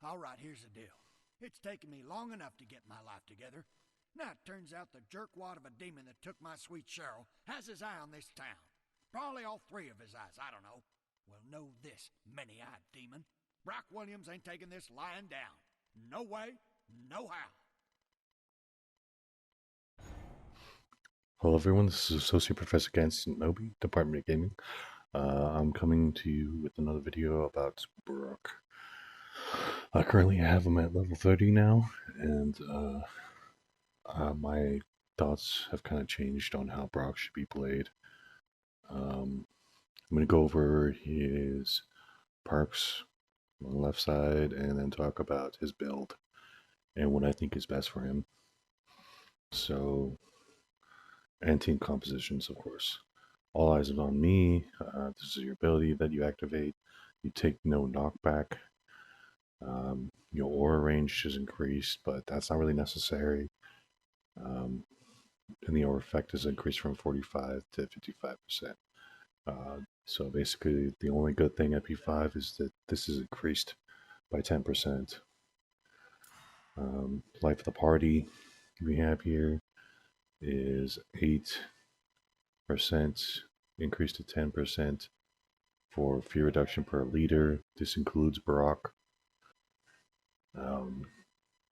All right, here's the deal. It's taken me long enough to get my life together. Now it turns out the jerkwad of a demon that took my sweet Cheryl has his eye on this town. Probably all three of his eyes, I don't know. Well, know this, many-eyed demon. Broc Williams ain't taking this lying down. No way, no how. Hello everyone, this is Associate Professor Gantzplayerdante, Department of Gaming. I'm coming to you with another video about Broc. I currently have him at level 30 now, and my thoughts have kind of changed on how Broc should be played. I'm going to go over his perks on the left side, and then talk about his build and what I think is best for him. So, and team compositions, of course. All eyes are on me. This is your ability that you activate. You take no knockback. Your aura range is increased, but that's not really necessary. And the aura effect is increased from 45 to 55%. So basically, the only good thing at P5 is that this is increased by 10%. Life of the party we have here is 8% increased to 10% for fear reduction per leader. This includes Broc.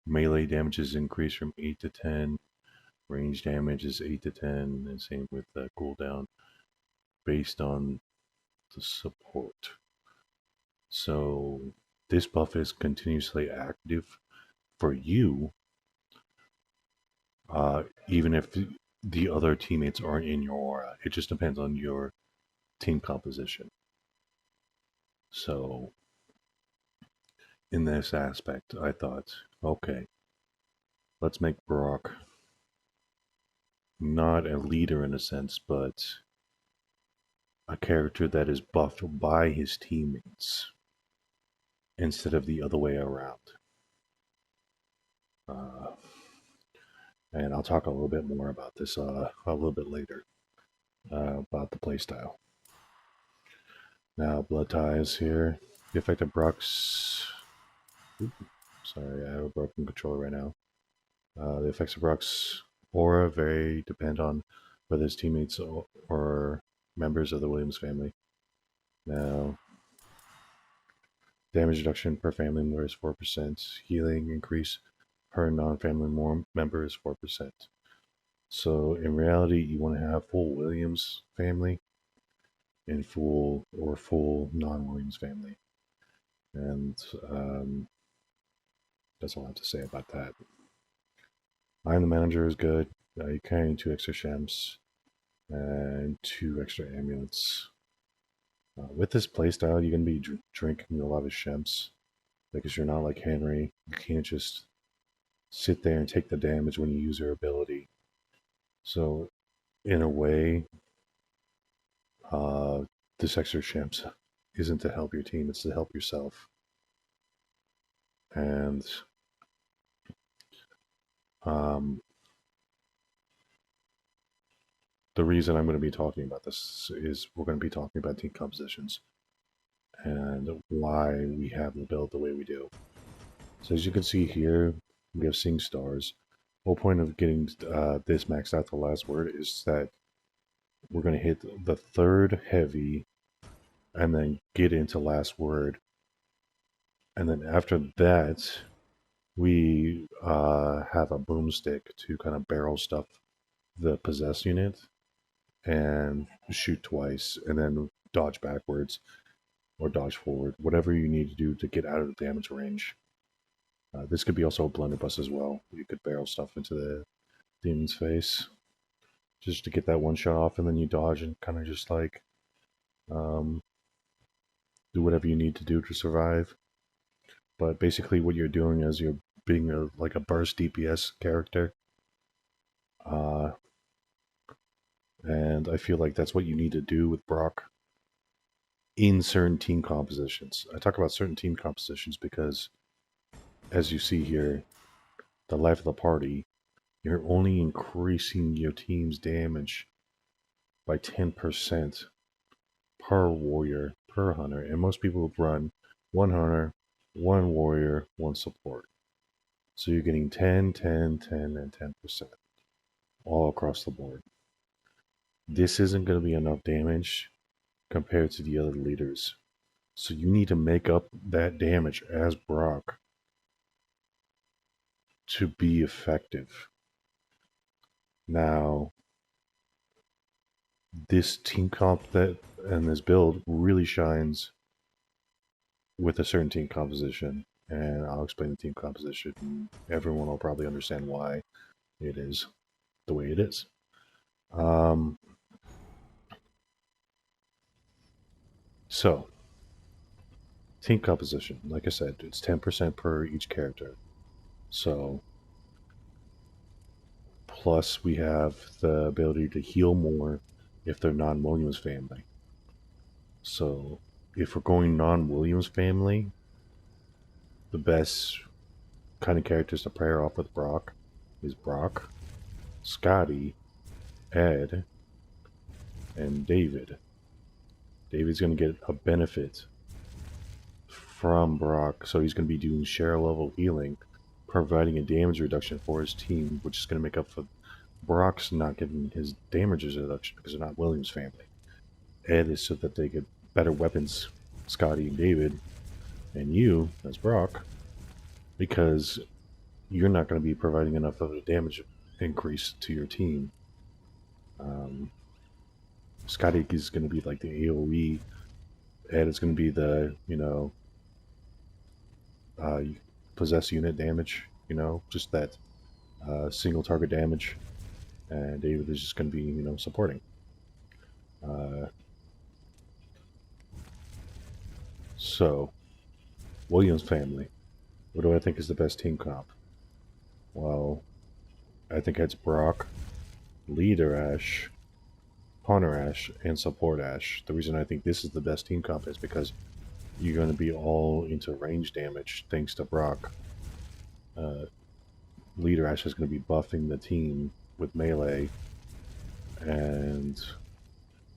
Melee damage is increased from 8 to 10. Range damage is 8 to 10, and same with the cooldown based on the support. So this buff is continuously active for you, even if the other teammates aren't in your aura. It just depends on your team composition. So in this aspect, I thought, okay, let's make Broc not a leader in a sense, but a character that is buffed by his teammates instead of the other way around. And I'll talk a little bit more about this a little bit later, about the playstyle. Now, blood ties here. The effect of Broc's... Sorry, I have a broken controller right now. The effects of Broc's aura depend on whether his teammates or members of the Williams family. Now, damage reduction per family member is 4%. Healing increase per non-family member is 4%. So in reality, you want to have full Williams family and full non-Williams family. And that's all I have to say about that. I'm the manager is good. You're carrying 2 extra shems and 2 extra amulets. With this playstyle, you're going to be drinking a lot of shems because you're not like Henry. You can't just sit there and take the damage when you use your ability. So, in a way, this extra shems isn't to help your team, it's to help yourself. And the reason I'm going to be talking about this is we're going to be talking about team compositions and why we have the build the way we do. So as you can see here, we have Sing Stars. The whole point of getting this maxed out the last word is that we're going to hit the 3rd heavy and then get into last word. And then after that, we have a boomstick to kind of barrel stuff the possess unit and shoot twice and then dodge backwards or dodge forward, whatever you need to do to get out of the damage range. This could be also a blunderbuss as well. You could barrel stuff into the demon's face just to get that one shot off, and then you dodge and kind of just like do whatever you need to do to survive. But basically what you're doing is you're being like a burst DPS character. And I feel like that's what you need to do with Broc in certain team compositions. I talk about certain team compositions because, as you see here, the life of the party, you're only increasing your team's damage by 10% per warrior, per hunter. And most people run 1 hunter, 1 warrior, 1 support. So you're getting 10, 10, 10, and 10% all across the board. This isn't going to be enough damage compared to the other leaders. So you need to make up that damage as Broc to be effective. Now, this team comp and this build really shines with a certain team composition, and I'll explain the team composition. Everyone will probably understand why it is the way it is. So, team composition, like I said, it's 10% per each character. So, plus we have the ability to heal more if they're non-Williams family. So, if we're going non-Williams family, the best kind of characters to pair off with Broc is Broc, Scotty, Ed, and David. David's going to get a benefit from Broc, so he's going to be doing share level healing, providing a damage reduction for his team, which is going to make up for Broc's not getting his damage reduction because they're not Williams family. Ed is so that they get better weapons, Scotty and David, and you, as Broc, because you're not going to be providing enough of a damage increase to your team. Scotty is going to be like the AoE. Ed is going to be the, possess unit damage, just that single target damage. And David is just going to be, supporting. So, Williams family. What do I think is the best team comp? Well, I think it's Broc, Leader Ash, Hunter Ash, and Support Ash. The reason I think this is the best team comp is because you're going to be all into range damage thanks to Broc. Leader Ash is going to be buffing the team with melee, and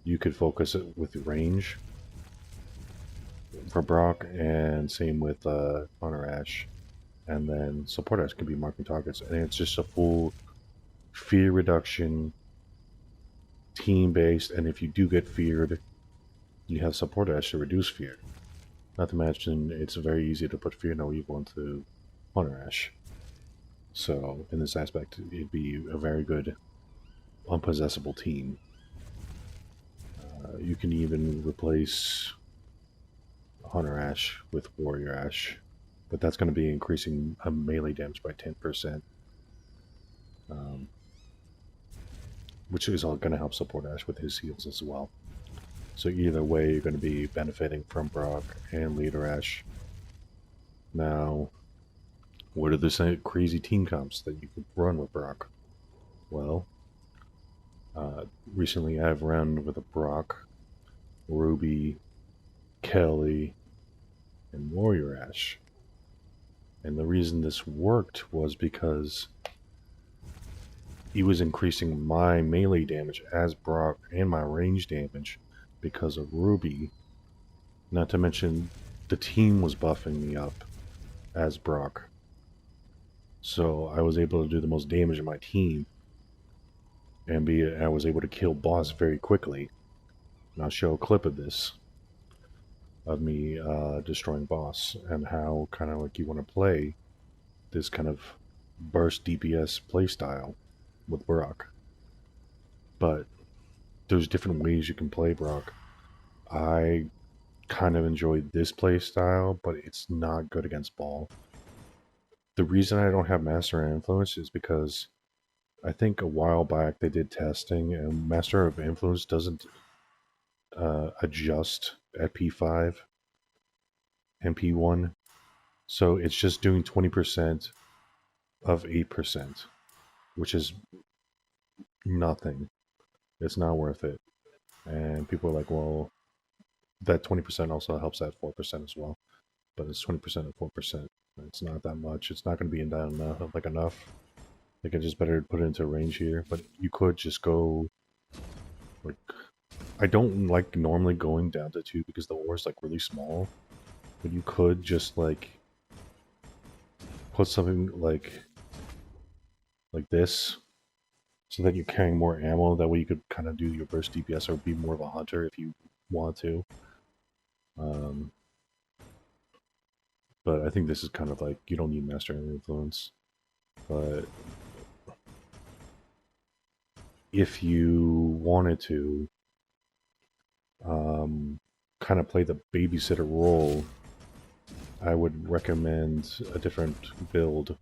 you could focus it with range for Broc, and same with Hunter Ash. And then Support Ash can be marking targets, and it's just a full fear reduction, team-based, and if you do get feared, you have Support Ash to reduce fear. Not to mention, it's very easy to put Fear No Evil into Hunter Ash. So, in this aspect, it'd be a very good unpossessable team. You can even replace Hunter Ash with Warrior Ash, but that's going to be increasing melee damage by 10%. Which is all going to help Support Ash with his heals as well. So either way, you're going to be benefiting from Broc and Leader Ash. Now, what are the crazy team comps that you could run with Broc? Well, recently I've run with a Broc, Ruby, Kelly, and Warrior Ash. And the reason this worked was because he was increasing my melee damage as Broc and my range damage because of Ruby. Not to mention, the team was buffing me up as Broc. So I was able to do the most damage in my team, and I was able to kill boss very quickly. And I'll show a clip of this, of me destroying boss, and how kind of like you want to play this kind of burst DPS playstyle with Broc. But there's different ways you can play Broc. I kind of enjoy this playstyle, but it's not good against Ball. The reason I don't have Master of Influence is because I think a while back they did testing, and Master of Influence doesn't adjust at P5 and P1. So it's just doing 20% of 8%, which is nothing. It's not worth it. And people are like, well, that 20% also helps that 4% as well. But it's 20% of 4%. It's not that much. It's not going to be enough. I think it's just better to put it into range here. But you could just go, like, I don't like normally going down to 2 because the ore is like really small. But you could just like put something like this, so that you're carrying more ammo. That way you could kind of do your burst DPS or be more of a hunter if you want to. But I think this is kind of like, you don't need Master and Influence. But if you wanted to kind of play the babysitter role, I would recommend a different build.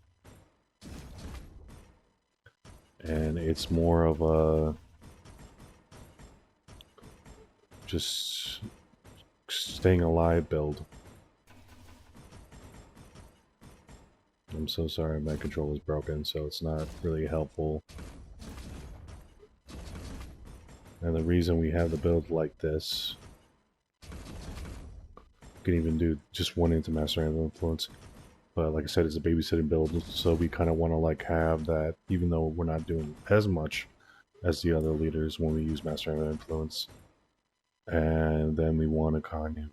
And it's more of a just staying alive build. I'm so sorry, my control is broken, so it's not really helpful. And the reason we have the build like this, you can even do just one into Master and Influence. But like I said, it's a babysitting build, so we kind of want to like have that, even though we're not doing as much as the other leaders when we use Master and Influence. And then we want to kind of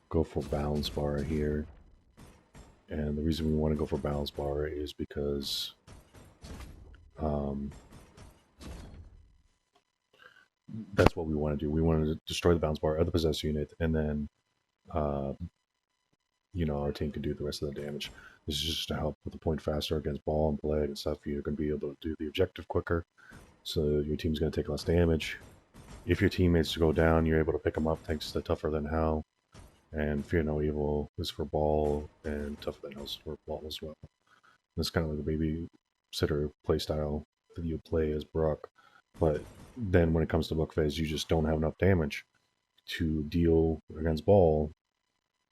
go for Balance Bar here. And the reason we want to go for Balance Bar is because that's what we want to do. We want to destroy the Balance Bar of the possessed unit, and then you know, our team can do the rest of the damage. This is just to help with the point faster against ball and blade and stuff. You're going to be able to do the objective quicker, so your team's going to take less damage. If your teammates go down, you're able to pick them up thanks to Tougher Than Hell. And Fear No Evil is for ball, and Tougher Than Hell is for ball as well. That's kind of like the babysitter playstyle that you play as Broc. But then when it comes to book phase, you just don't have enough damage to deal against ball.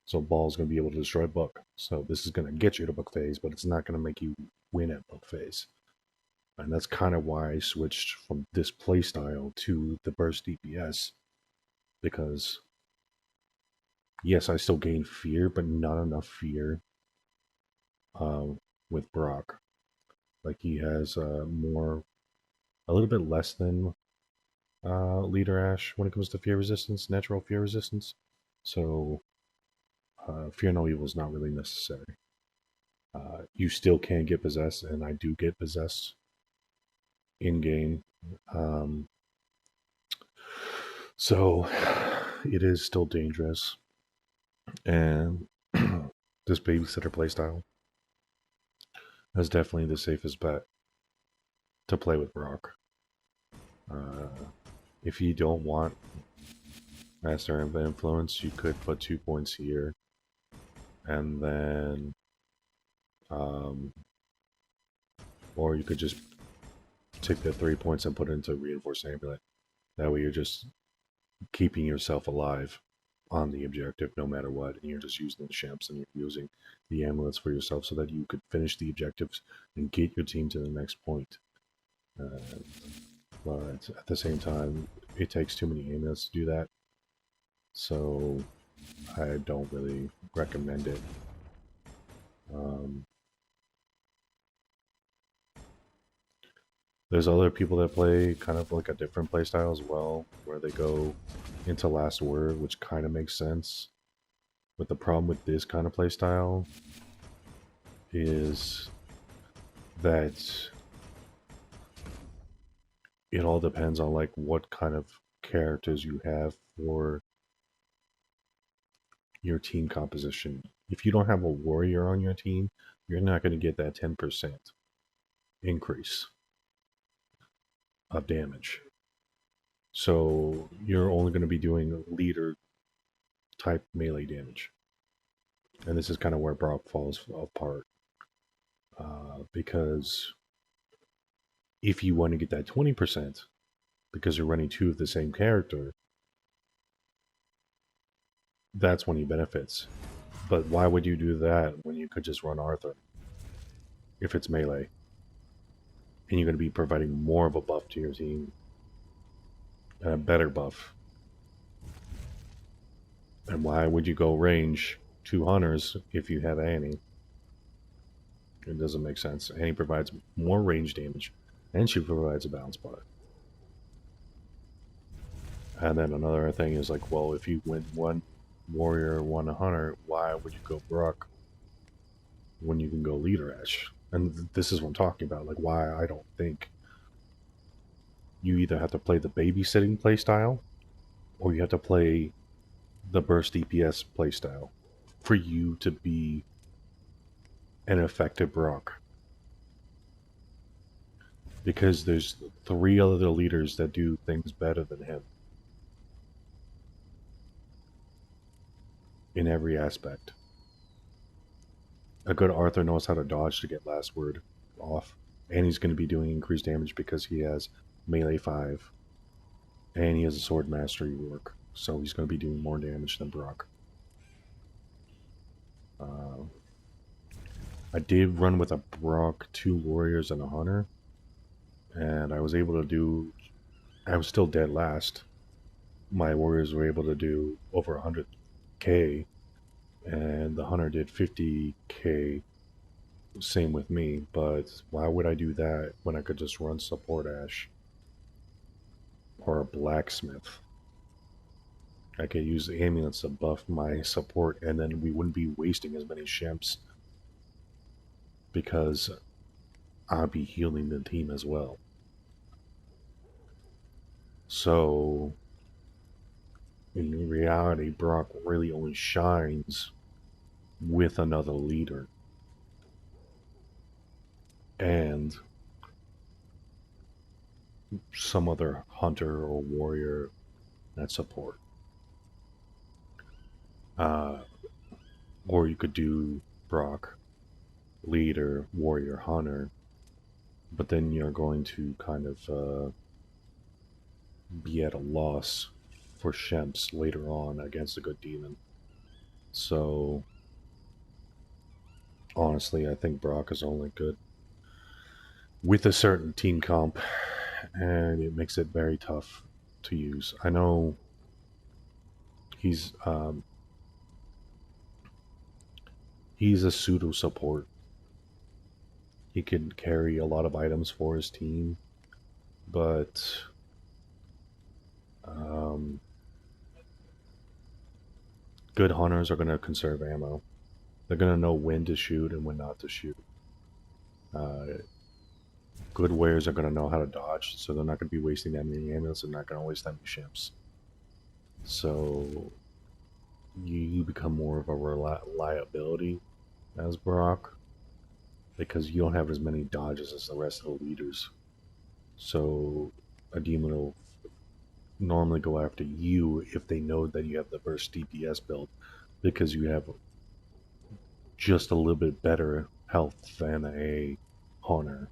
So ball is going to be able to destroy book. So this is going to get you to book phase, but it's not going to make you win at book phase. And that's kind of why I switched from this playstyle to the burst DPS. Because, yes, I still gain fear, but not enough fear with Broc. Like, he has a little bit less than Leader Ash when it comes to fear resistance, natural fear resistance. So Fear No Evil is not really necessary. You still can get possessed, and I do get possessed in game. So it is still dangerous. And this babysitter playstyle is definitely the safest bet to play with Broc. If you don't want Master of Influence, you could put 2 points here, and then or you could just take the 3 points and put it into Reinforced Amulet. That way you're just keeping yourself alive on the objective no matter what, and you're just using the champs and you're using the amulets for yourself so that you could finish the objectives and get your team to the next point. But at the same time, it takes too many amulets to do that, so I don't really recommend it. There's other people that play kind of like a different playstyle as well, where they go into Last Word, which kind of makes sense. But the problem with this kind of playstyle is that it all depends on like what kind of characters you have for your team composition. If you don't have a warrior on your team, you're not going to get that 10% increase of damage. So you're only going to be doing leader type melee damage. And this is kind of where Broc falls apart. Because if you want to get that 20%, because you're running two of the same character, that's when he benefits. But why would you do that when you could just run Arthur if it's melee? And you're going to be providing more of a buff to your team. And a better buff. And why would you go range 2 hunters if you have Annie? It doesn't make sense. Annie provides more range damage, and she provides a balance bar. And then another thing is like, well, if you win one warrior, one hunter, why would you go Broc? when you can go leader Ash. And this is what I'm talking about, like why I don't think you either have to play the babysitting playstyle or you have to play the burst DPS playstyle for you to be an effective Broc. Because there's 3 other leaders that do things better than him in every aspect. A good Arthur knows how to dodge to get last word off, and he's going to be doing increased damage because he has melee 5 and he has a sword mastery work, so he's going to be doing more damage than Broc. I did run with a Broc, 2 warriors, and a hunter, and I was able to do... I was still dead last. My warriors were able to do over 100k, and the hunter did 50k. Same with me, but why would I do that when I could just run support Ash? Or a blacksmith. I could use the amulets to buff my support, and then we wouldn't be wasting as many shemps because I'll be healing the team as well. So, in reality, Broc really only shines with another leader. And some other hunter or warrior that support. Or you could do Broc, leader, warrior, hunter, but then you're going to kind of be at a loss for shemps later on against a good demon. So, honestly, I think Broc is only good with a certain team comp, and it makes it very tough to use. I know he's a pseudo support. He can carry a lot of items for his team, but good hunters are going to conserve ammo. They're going to know when to shoot and when not to shoot. Good warriors are going to know how to dodge, so they're not going to be wasting that many amulets and not going to waste that many ships. So you become more of a reliability as Broc because you don't have as many dodges as the rest of the leaders. So a demon will normally go after you if they know that you have the burst DPS build because you have just a little bit better health than a hunter.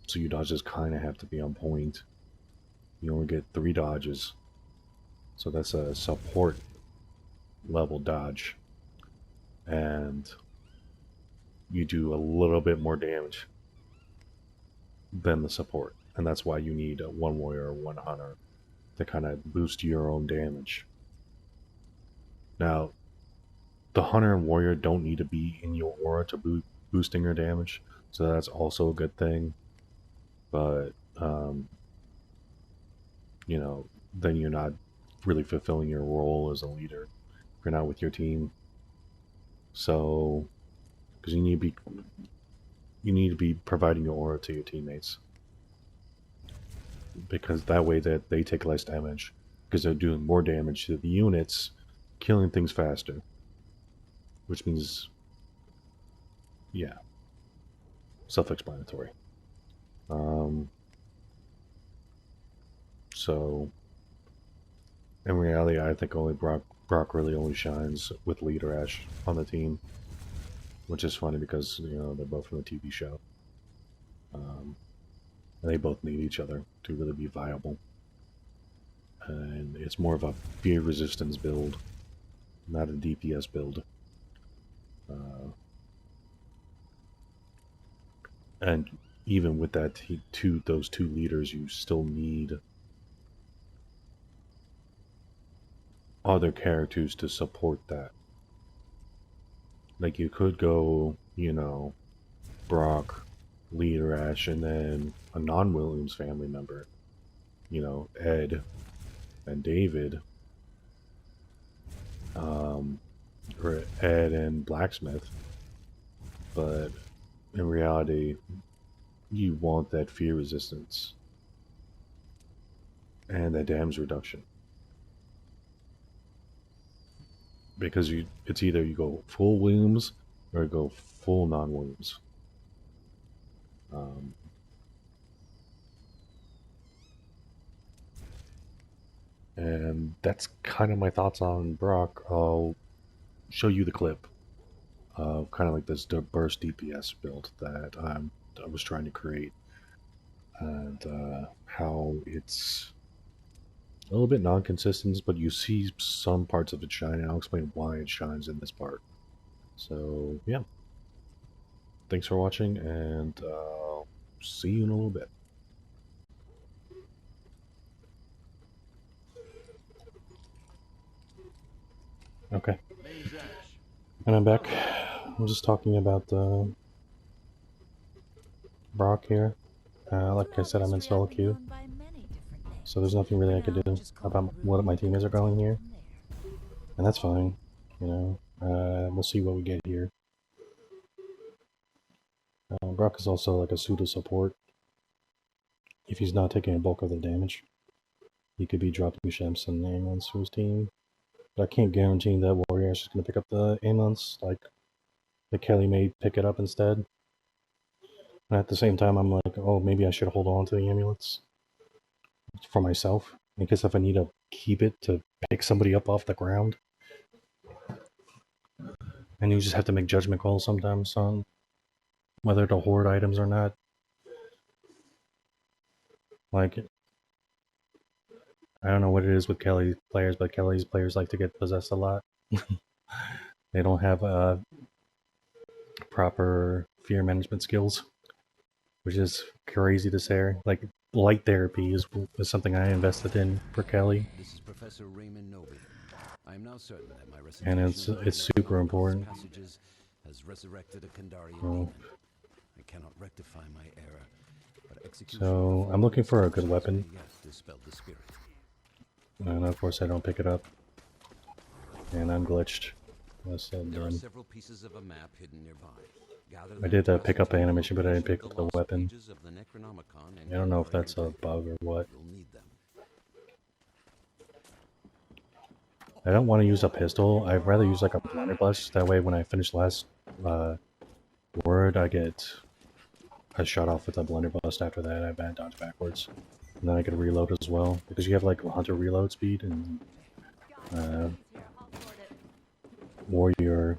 So your dodges kind of have to be on point. You only get 3 dodges, so that's a support level dodge, and you do a little bit more damage than the support, and that's why you need 1 warrior or 1 hunter to kind of boost your own damage. Now, the hunter and warrior don't need to be in your aura to boosting your damage, so that's also a good thing. But you know, then you're not really fulfilling your role as a leader if you're not with your team. So, because you need to be providing your aura to your teammates, because that way that they take less damage because they're doing more damage to the units, killing things faster. Which means, yeah, self-explanatory. So, in reality, I think only Broc really only shines with leader Ash on the team, which is funny because, you know, they're both from the TV show. And they both need each other to really be viable. And it's more of a fear resistance build, not a DPS build. And even with that, those 2 leaders, you still need other characters to support that. Like, you could go, you know, Broc, leader Ash, and then a non-Williams family member, you know, Ed and David, or Ed and Blacksmith, but in reality, you want that fear resistance and that damage reduction. Because it's either you go full wounds or go full non-wounds. And that's kind of my thoughts on Broc. I'll show you the clip of kind of like this burst DPS build that I was trying to create, and how it's a little bit non-consistent, but you see some parts of it shine, and I'll explain why it shines in this part. So yeah, thanks for watching, and see you in a little bit. Okay, and I'm back. I'm just talking about Broc here. Like I said, I'm in solo queue, so there's nothing really I could do about what my teammates are going here, and that's fine. You know, we'll see what we get here. Broc is also like a pseudo support. If he's not taking a bulk of the damage, he could be dropping Shems and ambulance to his team. But I can't guarantee that Warrior is just going to pick up the ambulance, like the Kelly may pick it up instead. And at the same time, I'm like, oh, maybe I should hold on to the ambulance for myself, in case if I need to keep it to pick somebody up off the ground. And you just have to make judgment calls sometimes on whether to hoard items or not. Like, I don't know what it is with Kelly players, but Kelly's players like to get possessed a lot. They don't have proper fear management skills, which is crazy to say. Like, light therapy is something I invested in for Kelly. This is Professor Raymond Noby. I am now certain that my and it's super important. Has resurrected a Kandarian demon. I cannot rectify my error, but so I'm looking for a good weapon. And of course I don't pick it up. And I'm glitched. There are several pieces of a map hidden nearby. I did pick up the animation, but I didn't pick up the weapon. I don't know if that's a bug or what. I don't want to use a pistol. I'd rather use like a blunderbuss. That way when I finish last word, I get a shot off with a blunderbuss. After that, I dodge backwards. And then I can reload as well. Because you have like hunter reload speed and warrior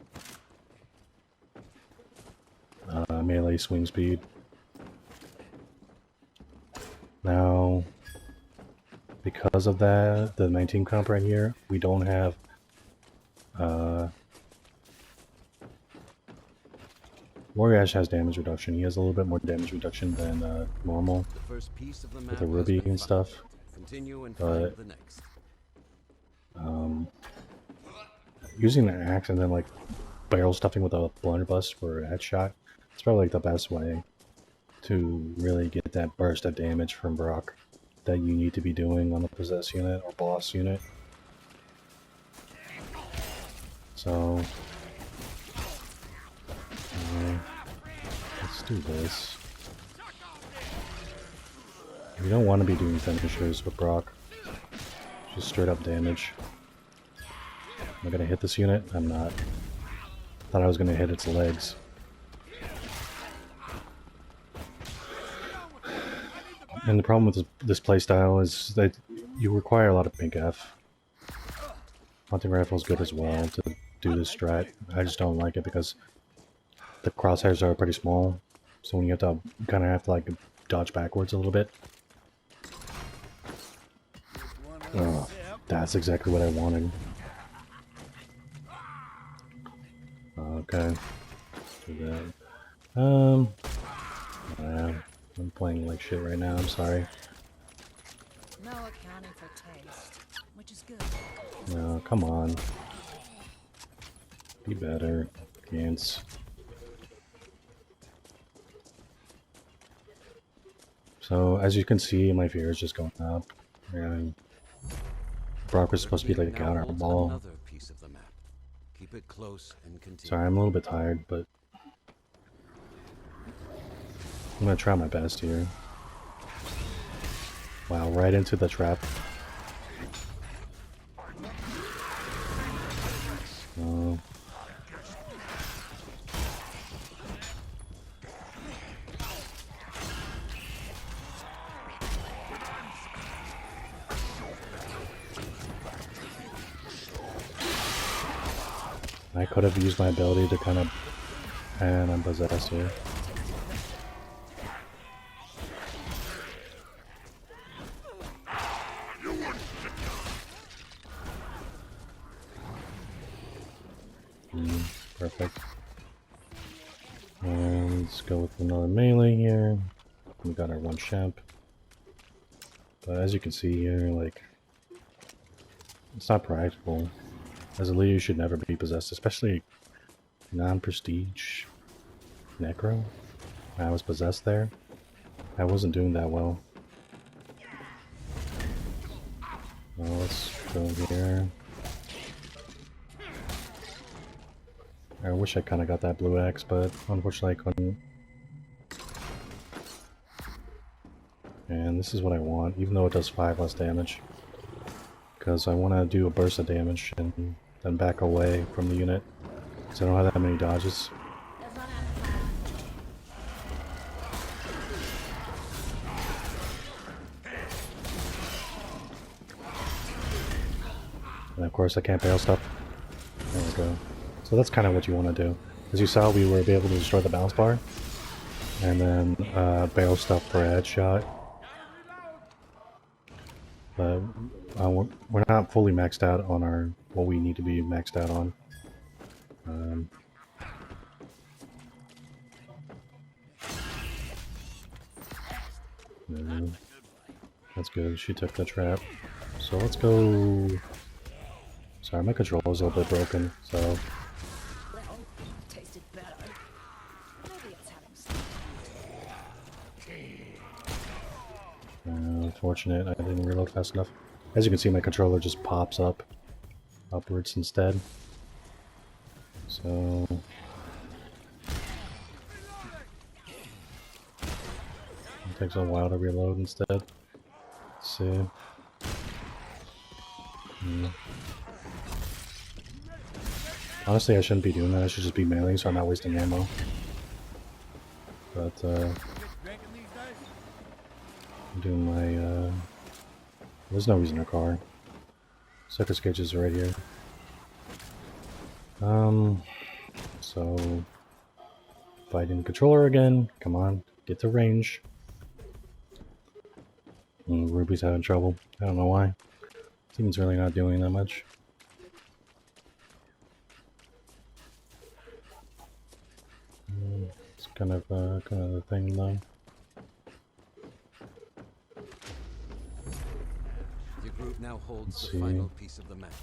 melee swing speed. Now, because of that, the 19 comp right here, we don't have Warrior Ash has damage reduction. He has a little bit more damage reduction than normal with the ruby and stuff. But using an axe and then like barrel stuffing with a blunderbuss for a headshot, it's probably like the best way to really get that burst of damage from Broc that you need to be doing on the possess unit or boss unit. So let's do this. You don't want to be doing finishers with Broc. Just straight up damage. Am I gonna hit this unit? I'm not. Thought I was gonna hit its legs. And the problem with this playstyle is that you require a lot of pink F. Hunting rifle is good as well to do this strat. I just don't like it because the crosshairs are pretty small, so when you have to kind of have to like dodge backwards a little bit. Oh, that's exactly what I wanted. Okay. Do that. I'm playing like shit right now, I'm sorry. No accounting for taste, which is good. No, come on. Be better, Gantz. So, as you can see, my fear is just going up. And Broc was supposed to be like a counter ball. Keep it close and continue. Sorry, I'm a little bit tired, but I'm gonna try my best here. Wow, right into the trap. Oh. I could have used my ability to kind of... And I'm possessed here. Perfect. And let's go with another melee here. We got our one champ. But as you can see here, like, it's not practical. As a leader, you should never be possessed, especially non-prestige necro. I was possessed there. I wasn't doing that well. Well, let's go here. I wish I kind of got that blue axe, but unfortunately I couldn't. And this is what I want, even though it does 5 less damage. Because I want to do a burst of damage and then back away from the unit. Because I don't have that many dodges. And of course I can't bail stuff. There we go. So that's kind of what you want to do. As you saw, we were able to destroy the balance bar. And then barrel stuff for a headshot. But we're not fully maxed out on our what we need to be maxed out on. No, that's good. She took the trap. So let's go. Sorry, my controller's a little bit broken. So. Unfortunate, I didn't reload fast enough. As you can see, my controller just pops up upwards instead. So it takes a while to reload instead. Let's see. Honestly, I shouldn't be doing that. I should just be mailing so I'm not wasting ammo. But I'm doing my, there's no reason to car. Sucker sketches are right here. So, fighting the controller again. Come on, get to range. Ruby's having trouble. I don't know why. Team's really not doing that much. It's kind of the thing though. Group now holds the final piece of the map.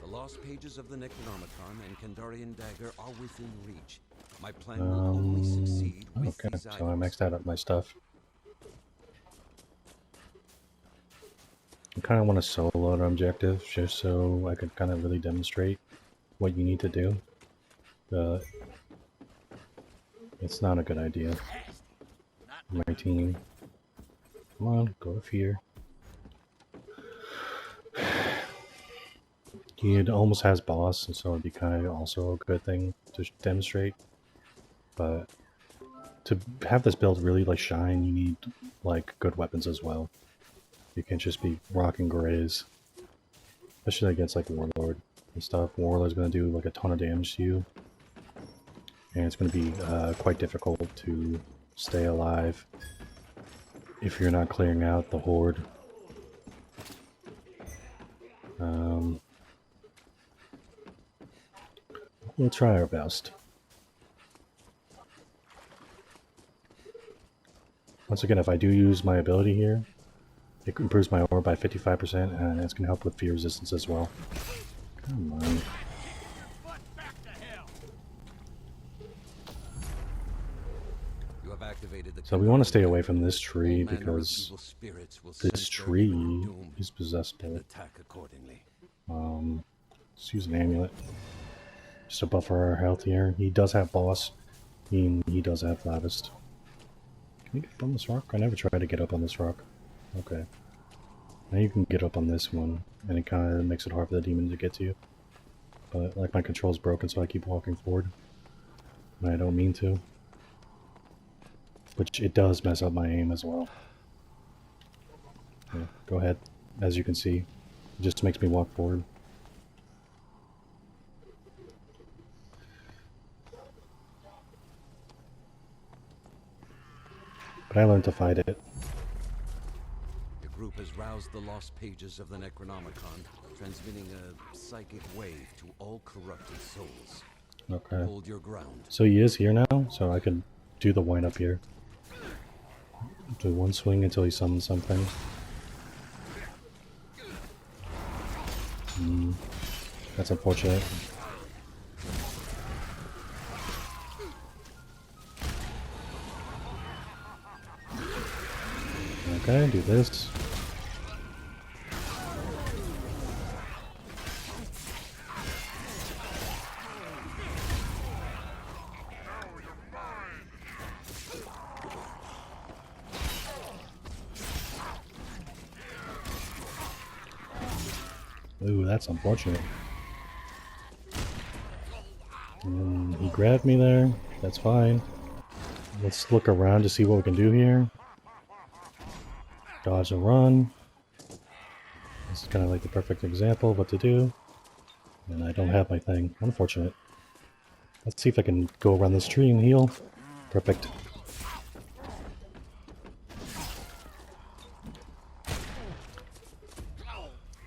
The lost pages of the Necronomicon and Kandarian dagger are within reach. My plan will only succeed with these items. So I maxed out my stuff. I kind of want a solo objective just so I could kind of really demonstrate what you need to do. But it's not a good idea. My team. Come on, go with fear. He almost has boss, and so it'd be kind of also a good thing to demonstrate. But to have this build really like shine, you need like good weapons as well. You can't just be rocking grays, especially against like Warlord and stuff. Warlord's gonna do like a ton of damage to you, and it's gonna be quite difficult to stay alive if you're not clearing out the horde. We'll try our best. Once again, if I do use my ability here, it improves my aura by 55%, and it's going to help with fear resistance as well. Come on. So we want to stay away from this tree because this tree is possessable. Let's use an amulet. just to buffer our health here. He does have boss. He does have lavist. Can you get up on this rock? I never tried to get up on this rock. Okay. Now you can get up on this one, and it kind of makes it hard for the demon to get to you. But like my control's broken, so I keep walking forward. And I don't mean to. Which it does mess up my aim as well. Yeah, go ahead. As you can see, it just makes me walk forward. But I learned to fight it. The group has roused the lost pages of the Necronomicon, transmitting a psychic wave to all corrupted souls. Okay. Hold your ground. So he is here now, so I can do the wind up here. Do one swing until he summons something. That's unfortunate. Okay, do this. Ooh, that's unfortunate. He grabbed me there. That's fine. Let's look around to see what we can do here. Dodge and run. This is kind of like the perfect example of what to do. And I don't have my thing. Unfortunate. Let's see if I can go around this tree and heal. Perfect.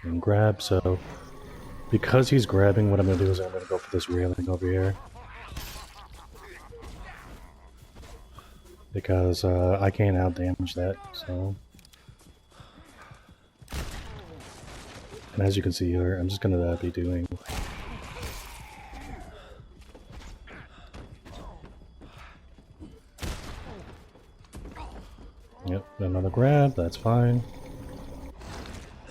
And grab, so because he's grabbing, what I'm going to do is I'm going to go for this railing over here. Because I can't out-damage that, so... And as you can see here, I'm just going to be doing... Yep, another grab, that's fine.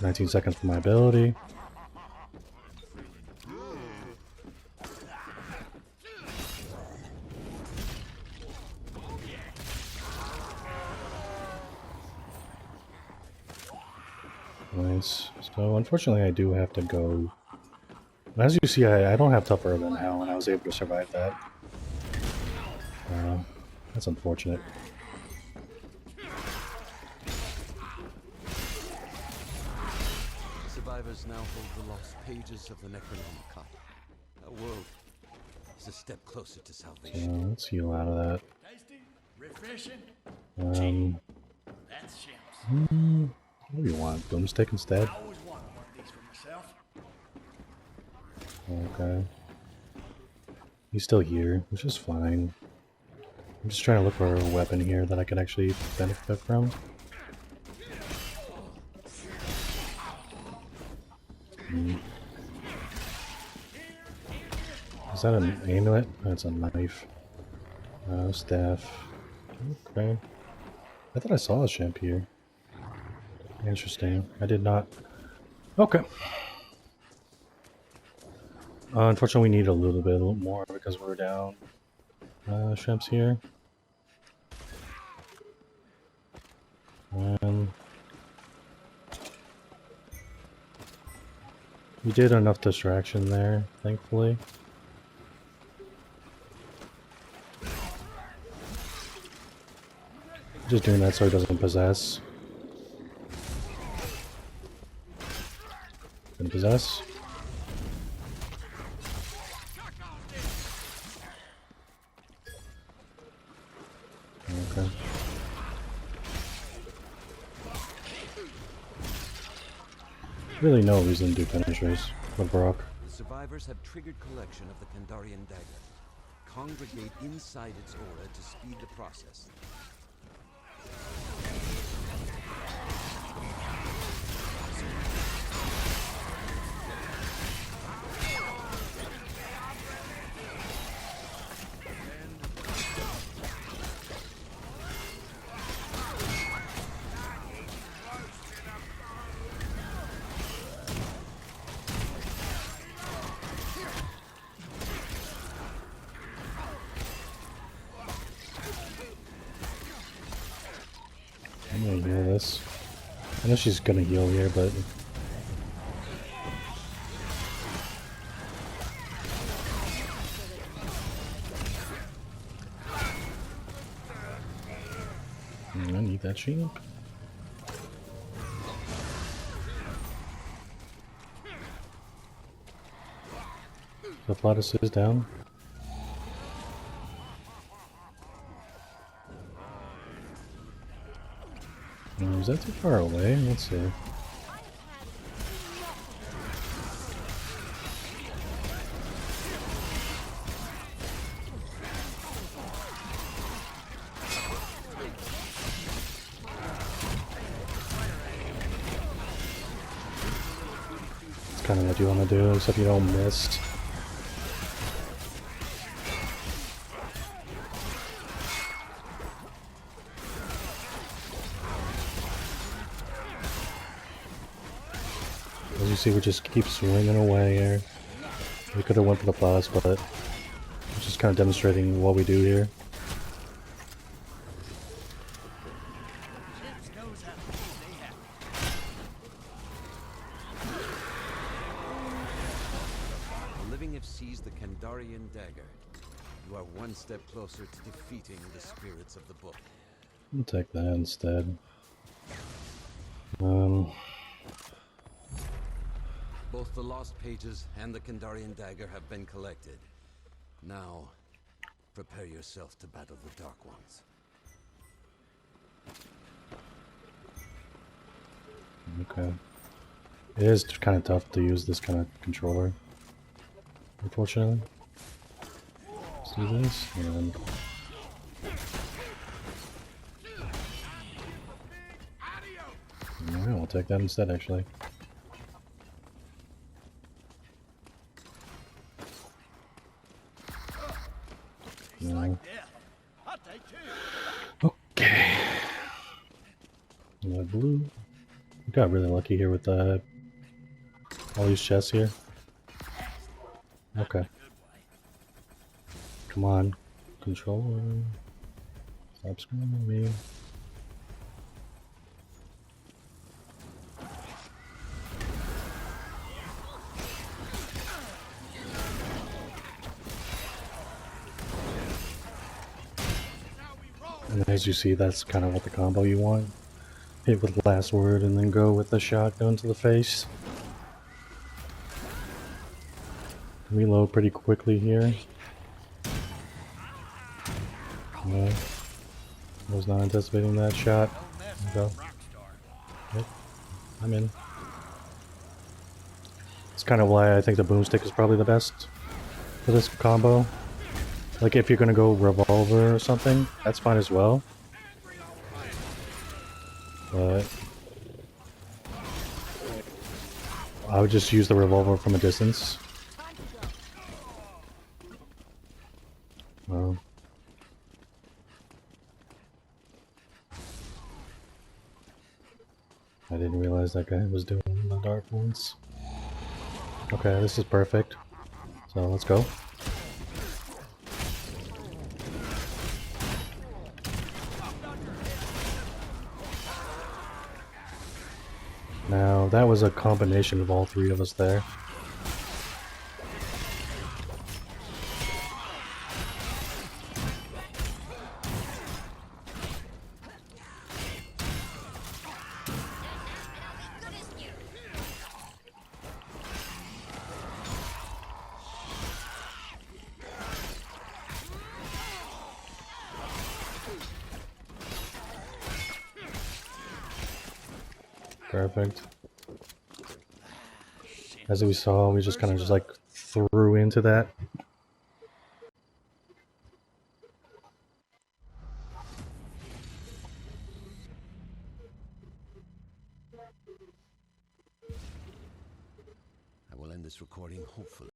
19 seconds for my ability. Nice. So unfortunately I do have to go... As you see, I don't have tougher than hell, and I was able to survive that. That's unfortunate. Survivors now hold the lost pages of the Necronomicon. Our world is a step closer to So salvation. let's heal out of that. Tasty, refreshing. That's Shim's. What do you want? Boomstick instead? I always wanted one of these for myself. Okay. He's still here, which is fine. I'm just trying to look for a weapon here that I can actually benefit from. Is that an amulet? That's a knife. Staff. Okay. I thought I saw a shimp here. Interesting. I did not. Okay. Unfortunately, we need a little bit more because we're down shrimps here. We did enough distraction there, thankfully. Just doing that so he doesn't possess. Didn't possess. Okay. Really no reason to do finishers with Broc. The survivors have triggered collection of the Kandarian dagger. Congregate inside its aura to speed the process. gonna heal this. I know she's gonna heal here, but I need that shield. The Plautus is down. Is that too far away? Let's see. It's kind of what you want to do, except you don't miss. As you see, we just keep swinging away here. We could have went for the plus, but we're just kind of demonstrating what we do here. The living have seized the Kandarian dagger. You are one step closer to defeating the spirits of the book. I'll take that instead. Both the lost pages and the Kandarian dagger have been collected. Now, prepare yourself to battle the Dark Ones. Okay. It is kind of tough to use this kind of controller, unfortunately. Let's do this, and alright, we'll take that instead, actually. No. Okay. Blue. We got really lucky here with all these chests here. Okay. Come on. Controller. Stop screaming at me. And as you see, that's kind of what the combo you want. Hit with the last word and then go with the shotgun to the face. Reload pretty quickly here. I was not anticipating that shot. Go. Yep. I'm in. It's kind of why I think the boomstick is probably the best for this combo. Like if you're gonna go revolver or something, that's fine as well. But I would just use the revolver from a distance. Well, I didn't realize that guy was doing the dark ones. Okay, this is perfect. So let's go. Now, that was a combination of all three of us there. Perfect. As we saw, we just kind of just like threw into that. I will end this recording, hopefully.